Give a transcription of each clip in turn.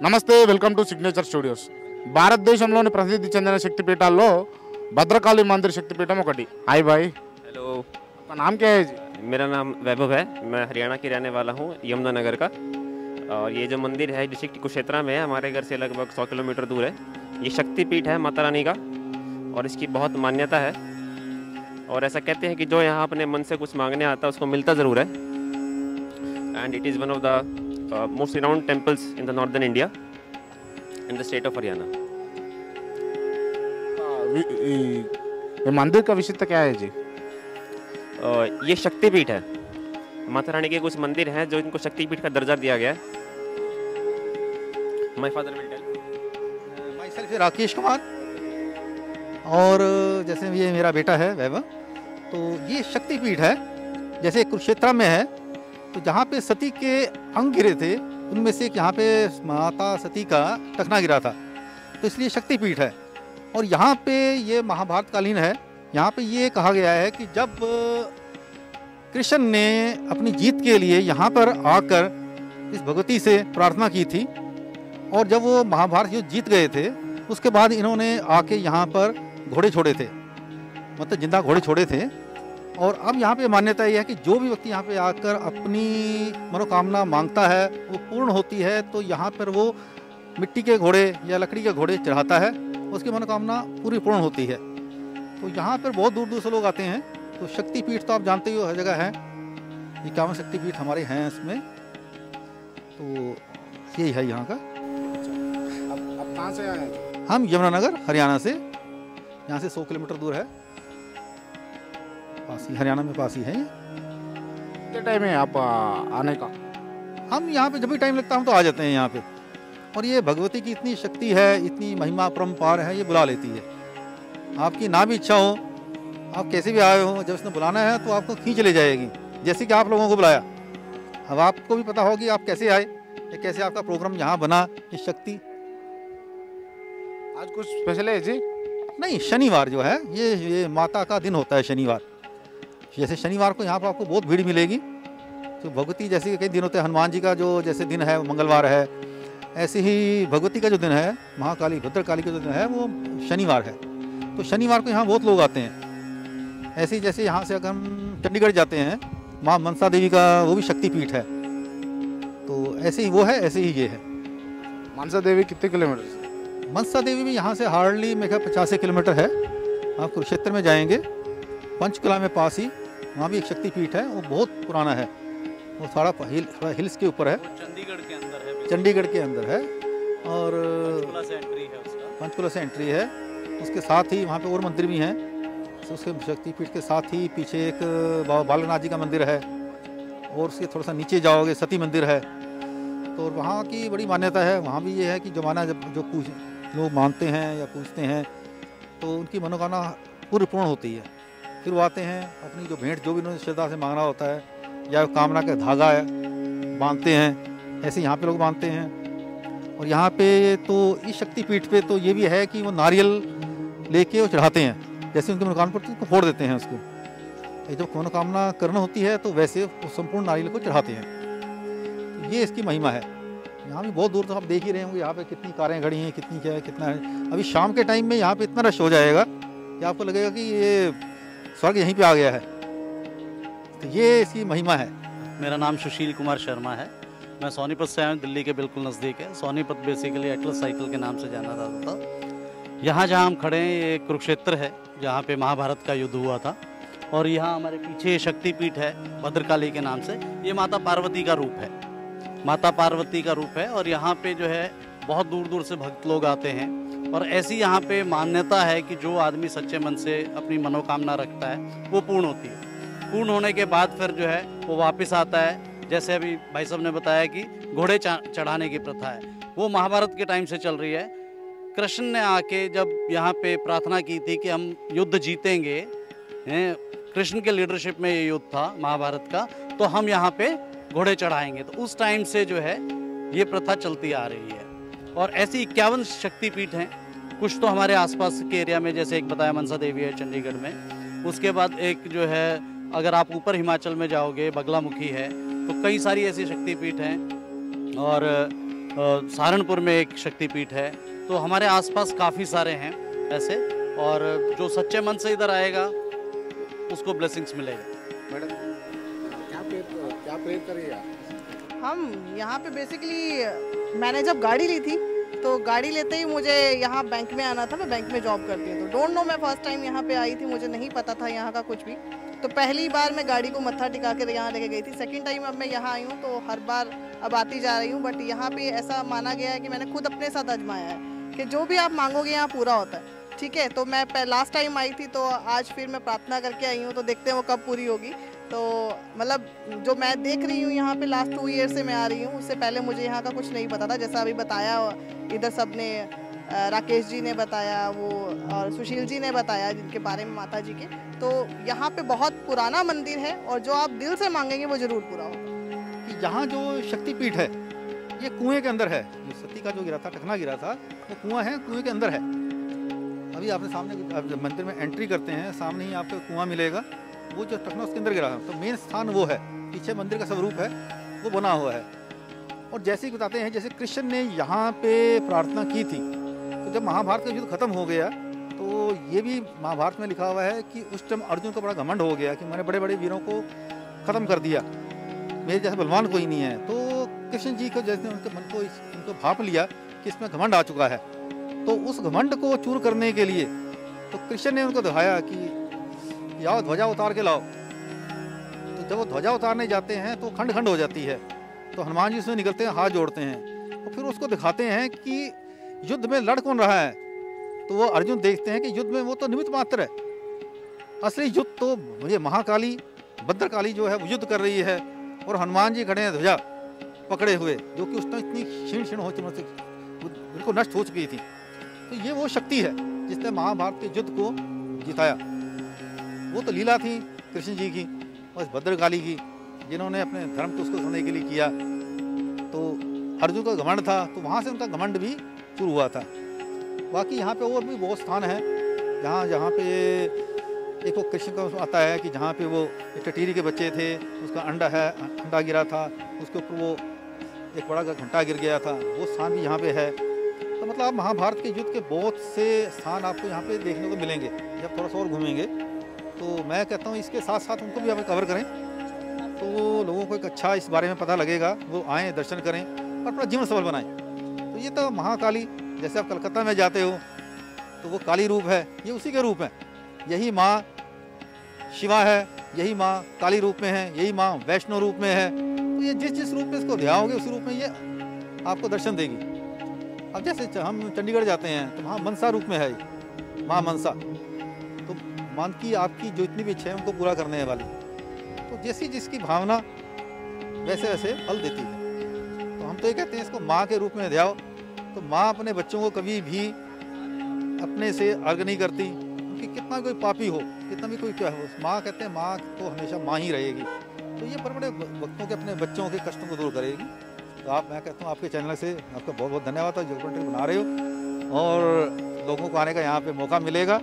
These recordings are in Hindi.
నమస్తే వెల్కమ్ టు సిగ్నేచర్ స్టూడియోస్. భారతదేశంలోని ప్రసిద్ధి చెందిన శక్తిపీఠాల్లో భద్రకాళి मंदिर शक्तिपीठम ఒకటి. हाय भाई, हेलो, आपका नाम क्या है जी? मेरा नाम वैभव है। मैं हरियाणा के रहने वाला हूँ, यमुनानगर का। और ये जो मंदिर है डिस्ट्रिक्ट कुरुक्षेत्र में है, हमारे घर से लगभग 100 किलोमीटर दूर है। ये शक्तिपीठ है माता रानी का और इसकी बहुत मान्यता है। और ऐसा कहते हैं कि जो यहाँ अपने मन से कुछ मांगने आता है उसको मिलता ज़रूर है। And it is one of the most renowned temples in the northern India in the state of Haryana. ये मंदिर का विशेषता क्या है जी? ये शक्तिपीठ है। माता रानी के कुछ मंदिर हैं जो इनको शक्तिपीठ का दर्जा दिया गया है। My father will tell. Myself Rakesh Kumar, और जैसे ये मेरा बेटा है वैभव। तो ये शक्तिपीठ है, जैसे कुरुक्षेत्र में है तो जहाँ पे सती के अंग गिरे थे उनमें से एक यहाँ पे माता सती का टखना गिरा था, तो इसलिए शक्तिपीठ है। और यहाँ पे ये महाभारत कालीन है। यहाँ पे ये कहा गया है कि जब कृष्ण ने अपनी जीत के लिए यहाँ पर आकर इस भगवती से प्रार्थना की थी, और जब वो महाभारत युद्ध जीत गए थे उसके बाद इन्होंने आके यहाँ पर घोड़े छोड़े थे, मतलब जिंदा घोड़े छोड़े थे। और अब यहाँ पे मान्यता यह है कि जो भी व्यक्ति यहाँ पे आकर अपनी मनोकामना मांगता है वो पूर्ण होती है। तो यहाँ पर वो मिट्टी के घोड़े या लकड़ी के घोड़े चढ़ाता है, उसकी मनोकामना पूरी पूर्ण होती है। तो यहाँ पर बहुत दूर दूर से लोग आते हैं। तो शक्तिपीठ तो आप जानते ही हो, हर जगह है। 51 शक्तिपीठ हमारे हैं इसमें। तो यही है यहाँ का। आप कहाँ से आए हैं? हम यमुनानगर हरियाणा से, यहाँ से 100 किलोमीटर दूर है, पास ही, हरियाणा में पास ही है। कितने टाइम है आप आने का? हम यहाँ पे जब भी टाइम लगता है हम तो आ जाते हैं यहाँ पे। और ये भगवती की इतनी शक्ति है, इतनी महिमा परम्पार है, ये बुला लेती है। आपकी ना भी इच्छा हो, आप कैसे भी आए हो, जब इसने बुलाना है तो आपको खींच ले जाएगी, जैसे कि आप लोगों को बुलाया। अब आपको भी पता होगी आप कैसे आए या कैसे आपका प्रोग्राम यहाँ बना। ये शक्ति आज कुछ स्पेशल है जी? नहीं, शनिवार जो है ये माता का दिन होता है शनिवार। जैसे शनिवार को यहाँ पर आपको बहुत भीड़ मिलेगी। तो भगवती जैसे कई दिन होते हैं, हनुमान जी का जो जैसे दिन है वो मंगलवार है, ऐसे ही भगवती का जो दिन है, महाकाली भद्रकाली का जो दिन है वो शनिवार है। तो शनिवार को यहाँ बहुत लोग आते हैं। ऐसे ही जैसे यहाँ से अगर हम चंडीगढ़ जाते हैं, माँ मनसा देवी का वो भी शक्तिपीठ है। तो ऐसे ही वो है, ऐसे ही ये है। मनसा देवी कितने किलोमीटर से? मनसा देवी भी यहाँ से हार्डली मेरे 50 किलोमीटर है। आप कुरुक्षेत्र में जाएंगे, पंचकुला में पास ही, वहाँ भी एक शक्तिपीठ है। वो बहुत पुराना है, वो थोड़ा हिल्स के ऊपर है, चंडीगढ़ के अंदर है। चंडीगढ़ के अंदर है। और पंचकुला से एंट्री है उसका। पंचकुला से एंट्री है। उसके साथ ही वहाँ पे और मंदिर भी हैं। तो उसके शक्तिपीठ के साथ ही पीछे एक बाबा बालनाथ जी का मंदिर है, और उसके थोड़ा सा नीचे जाओगे सती मंदिर है। तो वहाँ की बड़ी मान्यता है। वहाँ भी ये है कि जमाना जब जो लोग मानते हैं या पूछते हैं तो उनकी मनोकामना पूरी पूर्ण होती है। फिर वो आते हैं, अपनी जो भेंट जो भी उन्होंने श्रद्धा से मांगना होता है या कामना का धागा है बांधते हैं, ऐसे यहाँ पे लोग बांधते हैं। और यहाँ पे तो इस शक्तिपीठ पे तो ये भी है कि वो नारियल लेके वो चढ़ाते हैं, जैसे उनकी मनोकामना पड़ती है उसको फोड़ देते हैं उसको। जब मनोकामना करना होती है तो वैसे वो संपूर्ण नारियल को चढ़ाते हैं। तो ये इसकी महिमा है। यहाँ भी बहुत दूर तो आप देख ही रहे होंगे, यहाँ पे कितनी कारें खड़ी हैं, कितनी क्या है, कितना है। अभी शाम के टाइम में यहाँ पे इतना रश हो जाएगा कि आपको लगेगा कि ये स्वर्ग यहीं पे आ गया है। तो ये इसकी महिमा है। मेरा नाम सुशील कुमार शर्मा है। मैं सोनीपत से आया हूँ, दिल्ली के बिल्कुल नज़दीक है। सोनीपत बेसिकली एटलस साइकिल के नाम से जाना जाता था। यहाँ जहाँ हम खड़े हैं ये कुरुक्षेत्र है, जहाँ पे महाभारत का युद्ध हुआ था। और यहाँ हमारे पीछे शक्तिपीठ है भद्रकाली के नाम से। ये माता पार्वती का रूप है, माता पार्वती का रूप है। और यहाँ पे जो है बहुत दूर दूर से भक्त लोग आते हैं। और ऐसी यहाँ पे मान्यता है कि जो आदमी सच्चे मन से अपनी मनोकामना रखता है वो पूर्ण होती है। पूर्ण होने के बाद फिर जो है वो वापस आता है। जैसे अभी भाई साहब ने बताया कि घोड़े चढ़ाने की प्रथा है, वो महाभारत के टाइम से चल रही है। कृष्ण ने आके जब यहाँ पे प्रार्थना की थी कि हम युद्ध जीतेंगे, कृष्ण के लीडरशिप में ये युद्ध था महाभारत का, तो हम यहाँ पे घोड़े चढ़ाएंगे। तो उस टाइम से जो है ये प्रथा चलती आ रही है। और ऐसी 51 शक्तिपीठ हैं। कुछ तो हमारे आसपास के एरिया में, जैसे एक बताया मनसा देवी है चंडीगढ़ में। उसके बाद एक जो है अगर आप ऊपर हिमाचल में जाओगे बगलामुखी है। तो कई सारी ऐसी शक्तिपीठ हैं। और सहारनपुर में एक शक्तिपीठ है। तो हमारे आसपास काफ़ी सारे हैं ऐसे, और जो सच्चे मन से इधर आएगा उसको ब्लेसिंग्स मिलेगा। मैडम क्या प्रेयर करिए आप? हम यहाँ पे बेसिकली मैंने जब गाड़ी ली थी तो गाड़ी लेते ही मुझे यहाँ बैंक में आना था। मैं बैंक में जॉब करती हूँ, तो डोंट नो, मैं फर्स्ट टाइम यहाँ पे आई थी, मुझे नहीं पता था यहाँ का कुछ भी। तो पहली बार मैं गाड़ी को मत्था टिका कर यहाँ लेके गई थी। सेकंड टाइम अब मैं यहाँ आई हूँ, तो हर बार अब आती जा रही हूँ। बट यहाँ पे ऐसा माना गया है कि मैंने खुद अपने साथ आजमाया है कि जो भी आप मांगोगे यहाँ पूरा होता है। ठीक है, तो मैं लास्ट टाइम आई थी, तो आज फिर मैं प्रार्थना करके आई हूँ, तो देखते हैं वो कब पूरी होगी। तो मतलब जो मैं देख रही हूँ यहाँ पे लास्ट 2 ईयर से मैं आ रही हूँ, उससे पहले मुझे यहाँ का कुछ नहीं पता था। जैसा अभी बताया इधर सब ने, राकेश जी ने बताया वो, और सुशील जी ने बताया जिनके बारे में माता जी के। तो यहाँ पे बहुत पुराना मंदिर है, और जो आप दिल से मांगेंगे वो ज़रूर पूरा होगा। कि यहाँ जो शक्तिपीठ है ये कुएं के अंदर है। जो सती का जो गिरा था, टखना गिरा था, वो कुआं है, कुएं के अंदर है। अभी आपने सामने आप जब मंदिर में एंट्री करते हैं, सामने ही आपको कुआं मिलेगा। वो जो टखना उसके अंदर गिरा है, तो मेन स्थान वो है। पीछे मंदिर का स्वरूप है, वो बना हुआ है। और जैसे ही बताते हैं, जैसे कृष्ण ने यहाँ पे प्रार्थना की थी, तो जब महाभारत का युद्ध खत्म हो गया, तो ये भी महाभारत में लिखा हुआ है कि उस टाइम अर्जुन को बड़ा घमंड हो गया कि मैंने बड़े बड़े वीरों को ख़त्म कर दिया, मेरे जैसे बलवान कोई नहीं है। तो कृष्ण जी को जैसे उनके मन को उनको भाप लिया कि इसमें घमंड आ चुका है, तो उस घमंड को चूर करने के लिए तो कृष्ण ने उनको दिखाया कि आओ ध्वजा उतार के लाओ। तो जब वो ध्वजा उतारने जाते हैं तो खंड खंड हो जाती है। तो हनुमान जी उसमें निकलते हैं, हाथ जोड़ते हैं, तो फिर उसको दिखाते हैं कि युद्ध में लड़ कौन रहा है। तो वो अर्जुन देखते हैं कि युद्ध में वो तो निमित्त मात्र है, असली युद्ध तो मुझे महाकाली भद्रकाली जो है वो युद्ध कर रही है, और हनुमान जी खड़े हैं ध्वजा पकड़े हुए, जो कि उस टाइम इतनी क्षीण क्षीण हो चुकी, बिल्कुल नष्ट हो चुकी थी। तो ये वो शक्ति है जिसने महाभारत के युद्ध को जिताया। वो तो लीला थी कृष्ण जी की और भद्रकाली की, जिन्होंने अपने धर्म को उसको सुनने के लिए किया। तो अर्जुन का घमंड था, तो वहाँ से उनका घमंड भी शुरू हुआ था। बाकी यहाँ पे और भी बहुत स्थान है जहाँ पे एक वो कृष्ण का आता है कि जहाँ पे वो एक टटीरी के बच्चे थे, उसका अंडा गिरा था, उसके ऊपर वो एक बड़ा घंटा गिर गया था, वो स्थान भी यहाँ पे है। तो मतलब आप महाभारत के युद्ध के बहुत से स्थान आपको यहाँ पे देखने को मिलेंगे जब थोड़ा सा और घूमेंगे। तो मैं कहता हूँ इसके साथ साथ उनको भी आप कवर करें, तो लोगों को एक अच्छा इस बारे में पता लगेगा, वो आएँ, दर्शन करें और अपना जीवन सफल बनाएं। तो ये तो महाकाली, जैसे आप कलकत्ता में जाते हो तो वो काली रूप है, ये उसी के रूप है। यही माँ शिवा है, यही माँ काली रूप में है, यही माँ वैष्णो रूप में है। तो ये जिस रूप में इसको ध्याओगे उसी रूप में ये आपको दर्शन देगी। अब जैसे हम चंडीगढ़ जाते हैं तो वहाँ मनसा रूप में है माँ मनसा, तो मन की आपकी जो इतनी भी इच्छा है उनको पूरा करने वाली। तो जैसी जिसकी भावना वैसे वैसे फल देती है। तो हम तो ये कहते हैं इसको माँ के रूप में ध्याओ। तो माँ अपने बच्चों को कभी भी अपने से अर्घ नहीं करती, क्योंकि कितना कोई पापी हो, कितना भी कोई क्या हो, माँ कहते हैं माँ तो हमेशा माँ ही रहेगी। तो ये बड़े बड़े वक्तों के अपने बच्चों के कष्टों को दूर करेगी। तो मैं कहता हूँ आपके चैनल से आपका बहुत बहुत धन्यवाद है, जो कंटेंट बना रहे हो और लोगों को आने का यहाँ पे मौका मिलेगा।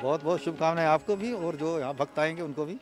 बहुत बहुत शुभकामनाएं आपको भी, और जो यहाँ भक्त आएंगे उनको भी।